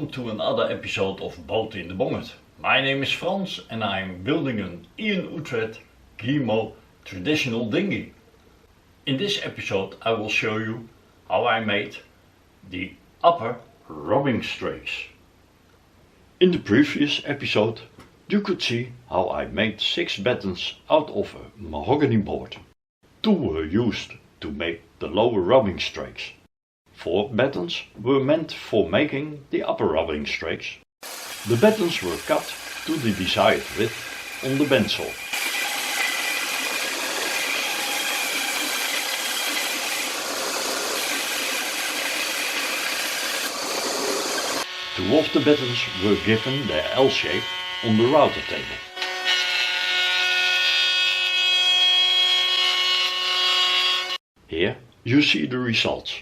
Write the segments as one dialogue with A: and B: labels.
A: welcome to another episode of Boat in the Bonnet. My name is Frans and I am building an Iain Oughtred Guillemot traditional dinghy. In this episode I will show you how I made the upper rubbing strakes. In the previous episode you could see how I made 6 battens out of a mahogany board. 2 were used to make the lower rubbing strakes. 4 battens were meant for making the upper rubbing strakes. The battens were cut to the desired width on the bandsaw. Two of the battens were given their L shape on the router table. Here you see the results.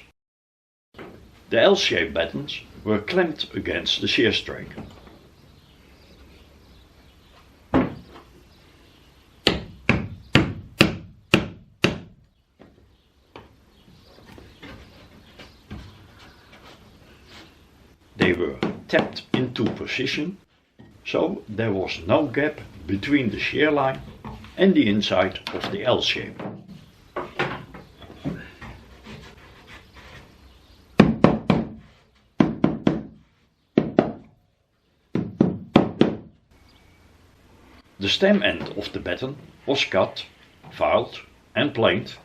A: The L-shaped battens were clamped against the shear strake. They were tapped into position, so there was no gap between the shear line and the inside of the L shape. The stem end of the batten was cut, filed and planed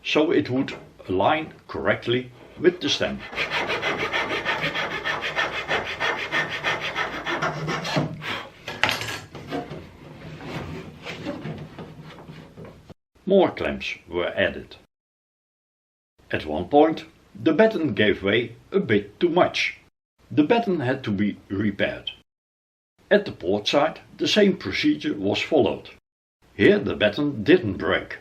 A: so it would align correctly with the stem. More clamps were added. At one point the batten gave way a bit too much. The batten had to be repaired. At the port side the same procedure was followed. Here the batten didn't break.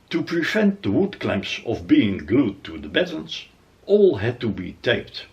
A: To prevent the wood clamps of being glued to the battens, all had to be taped.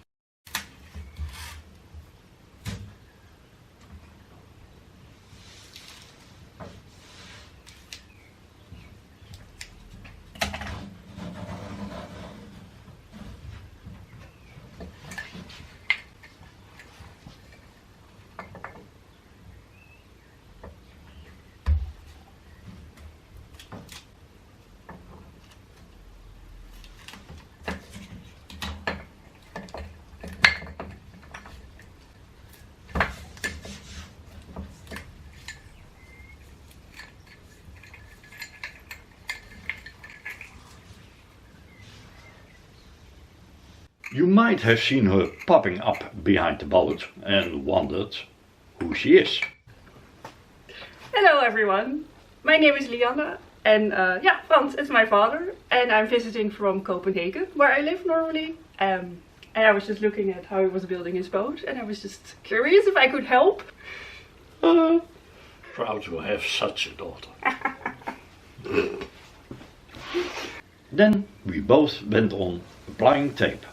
A: You might have seen her popping up behind the boat and wondered who she is.
B: Hello everyone, my name is Lianne and Frans is my father and I'm visiting from Copenhagen where I live normally. And I was just looking at how he was building his boat and I was just curious if I could help.
A: Proud to have such a daughter. Then we both went on applying tape.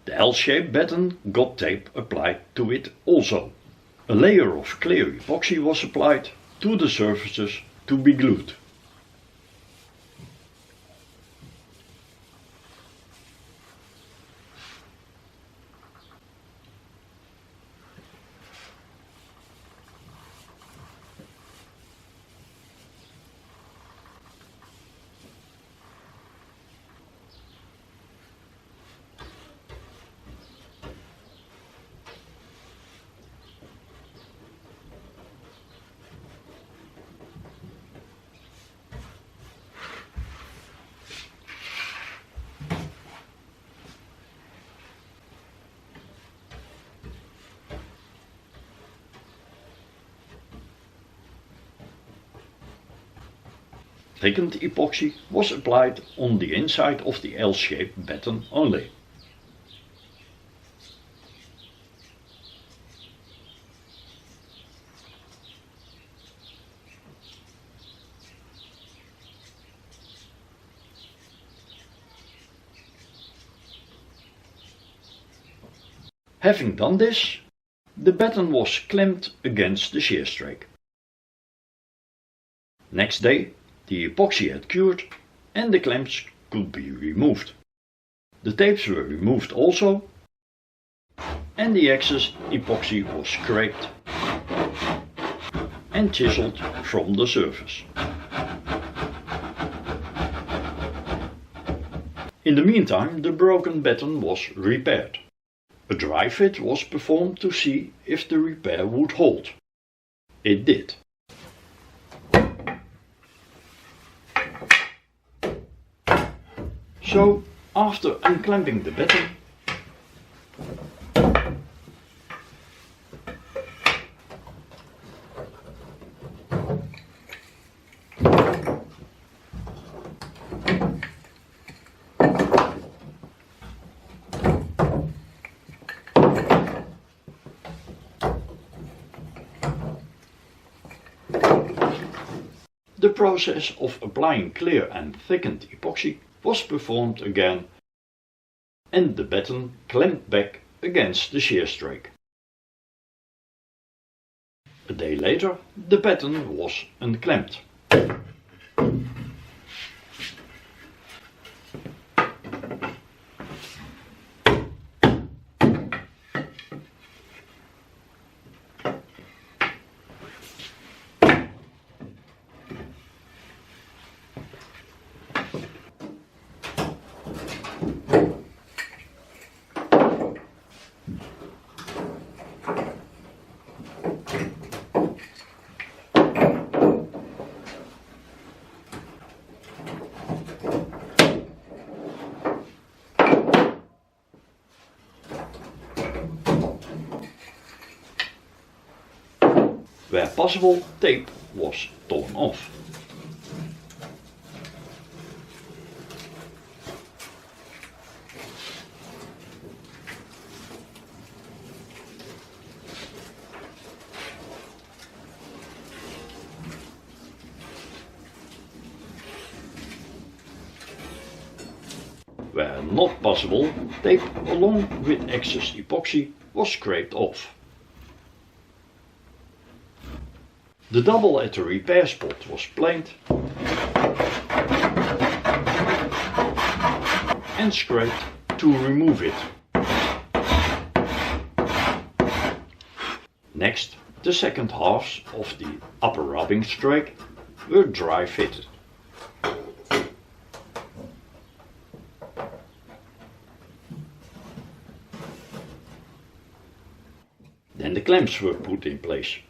A: The L-shaped batten got tape applied to it also. A layer of clear epoxy was applied to the surfaces to be glued. Thickened epoxy was applied on the inside of the L-shaped batten only. Having done this, the batten was clamped against the shear strake. Next day the epoxy had cured and the clamps could be removed. The tapes were removed also, and the excess epoxy was scraped and chiseled from the surface. In the meantime, the broken batten was repaired. A dry fit was performed to see if the repair would hold. It did. So, after unclamping the batten, the process of applying clear and thickened epoxy was performed again, and the batten clamped back against the shear strake. A day later the batten was unclamped. Where possible, tape was torn off. Where not possible, tape along with excess epoxy was scraped off. The double at the repair spot was planed and scraped to remove it. Next, the second halves of the upper rubbing strake were dry fitted. Then the clamps were put in place.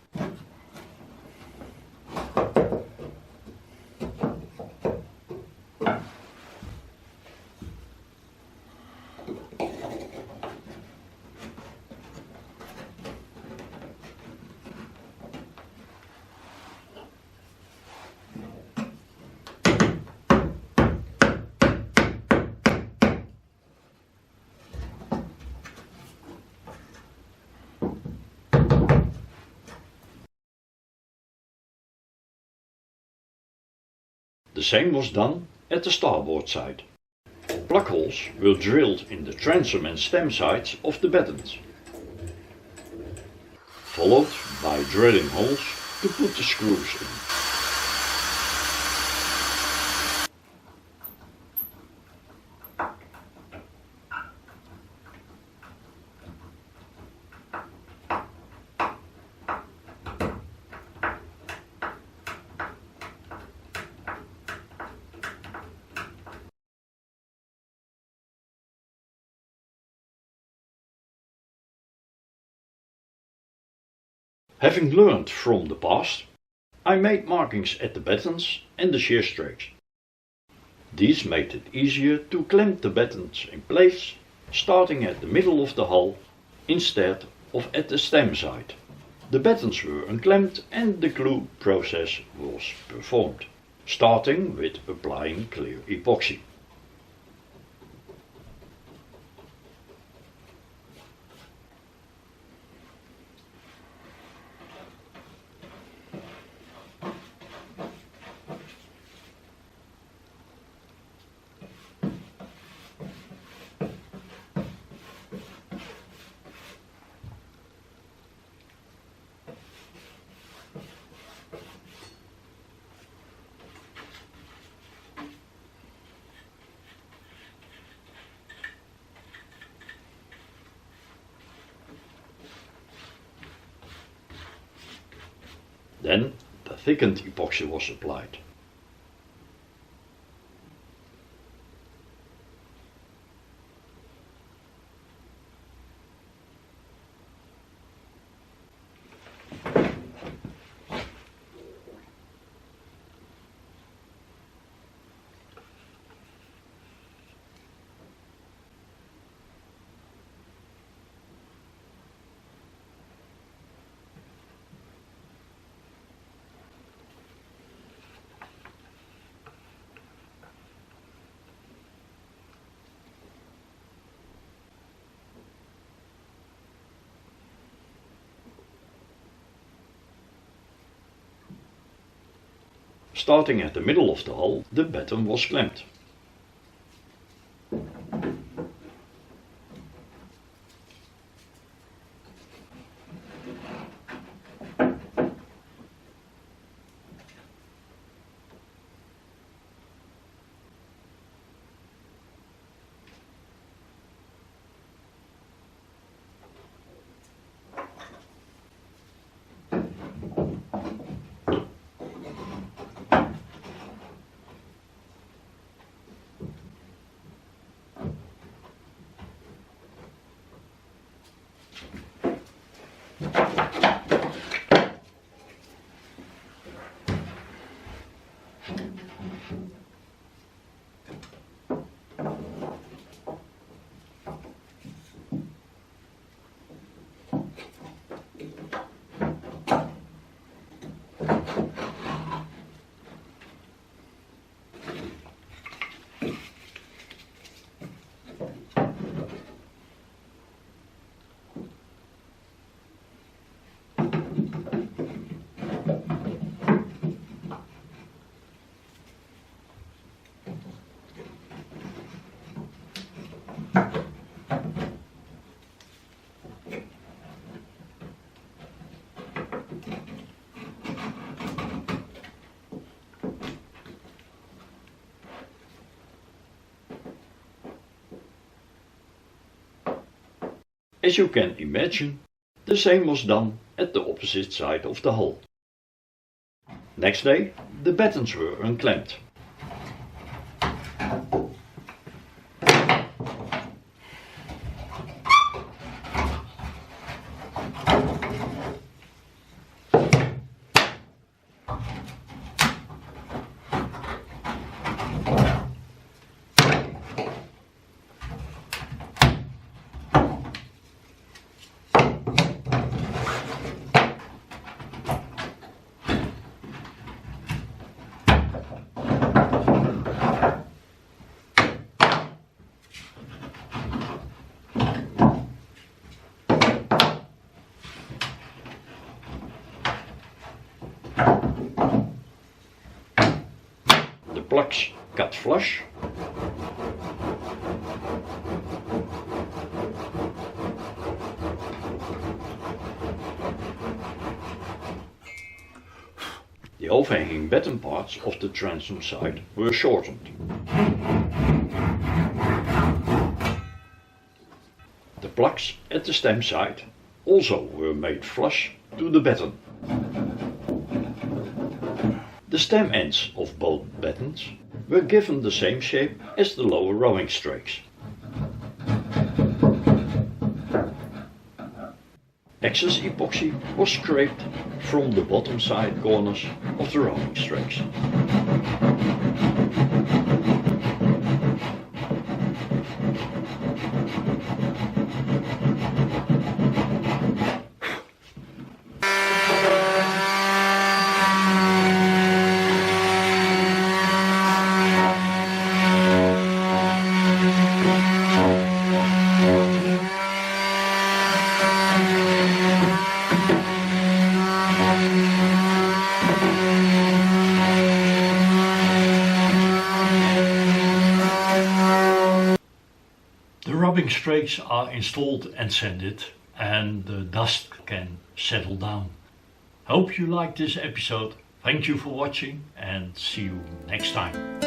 A: The same was done at the starboard side. Plug holes were drilled in the transom and stem sides of the battens, followed by drilling holes to put the screws in. Having learned from the past, I made markings at the battens and the shear strakes. These made it easier to clamp the battens in place, starting at the middle of the hull instead of at the stem side. The battens were unclamped and the glue process was performed, starting with applying clear epoxy. Then the thickened epoxy was applied. Starting at the middle of the hull, the batten was clamped. As you can imagine, the same was done at the opposite side of the hull. Next day, the battens were unclamped. The plugs cut flush. The overhanging batten parts of the transom side were shortened. The plugs at the stem side also were made flush to the batten. The stem ends of both battens were given the same shape as the lower rowing strakes. Excess epoxy was scraped from the bottom side corners of the rowing strakes. The rubbing strakes are installed and sanded, and the dust can settle down. Hope you liked this episode. Thank you for watching and see you next time.